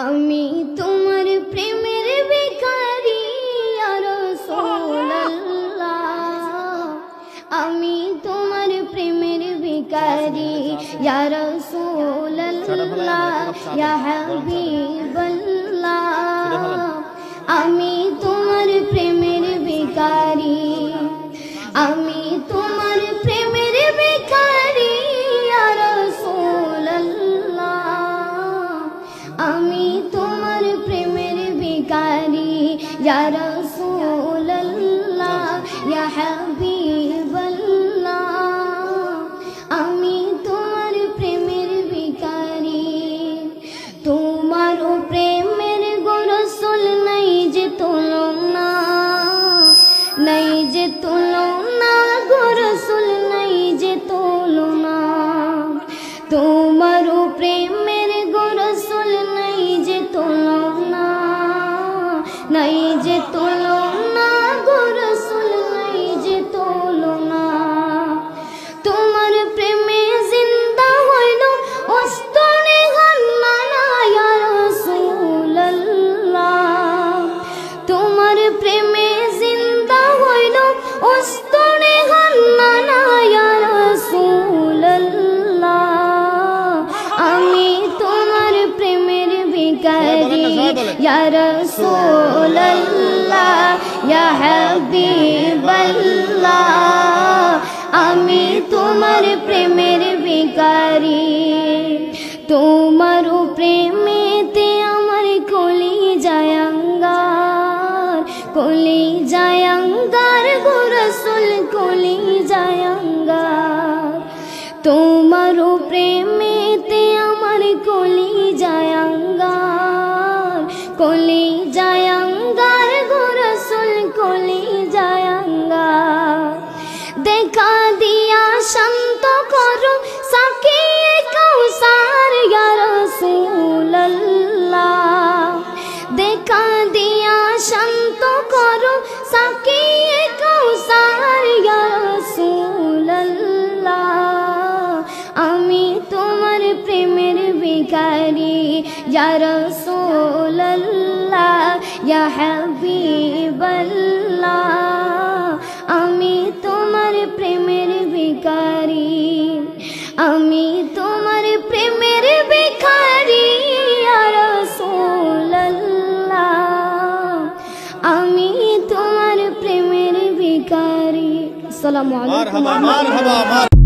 আমি তোমার প্রেমের ভিখারি ইয়া রাসূলুল্লাহ, আমি তোমার প্রেমের ভিখারি ইয়া রাসূলুল্লাহ, ইয়া হাবিবাল্লাহ, আমি তোমার প্রেমের ভিখারি, আমি তোমার প্রেমের ভিখারি ইয়া রাসূলুল্লাহ, আমি তোমার প্রেমের ভিখারি ইয়া রাসূলুল্লাহ, ইয়া হাবিবাল্লাহ, আমি তোমার প্রেমের ভিখারি। তোমার প্রেমের গো রাসূল নাই যে তুলনা, নাই যে তুলনা গো রাসূল নাই যে তুলনা। তোমার প্রেমের গো রাসূল নাই যে তুলনা, নাই যে তুলনা গো রাসূল নাই যে তুলনা। তোমার প্রেমে জিন্দা হইল অস্তনে গান্নানা ইয়া রাসূলুল্লাহ, তোমার প্রেমে জিন্দা হইল অস্তনে গান্নানা ইয়া রাসূলুল্লাহ, আমি তোমার প্রেমের ভিখারি ইয়া রাসূলুল্লাহ, ইয়া হাবিবাল্লাহ, আমি তোমার প্রেমের ভিখারি। তোমার প্রেমেতে আমার কলি জায়াঙ্গার, কলি জায়াঙ্গার গো রাসূল কলি জায়াঙ্গার। তোমার প্রেমেতে আমার কলি জায়াঙ্গার, কলি জায়াঙ্গার গো রাসূল কলি জায়াঙ্গার। দেখা দিয়া শান্ত করো সাকিয়ে কাউসার ইয়া রাসূলুল্লাহ, দেখা দিয়া শান্ত করো সাকিয়ে কাউসার ইয়া রাসূলুল্লাহ, আমি তোমার প্রেমের ভিখারি ইয়া রাসূলুল্লাহ, ইয়া হাবিবাল্লাহ, আমি তোমার প্রেমের ভিখারি, আমি তোমার প্রেমের ভিখারি ইয়া রাসূলুল্লাহ, আমি তোমার প্রেমের ভিখারি। আসসালামু আলাইকুম।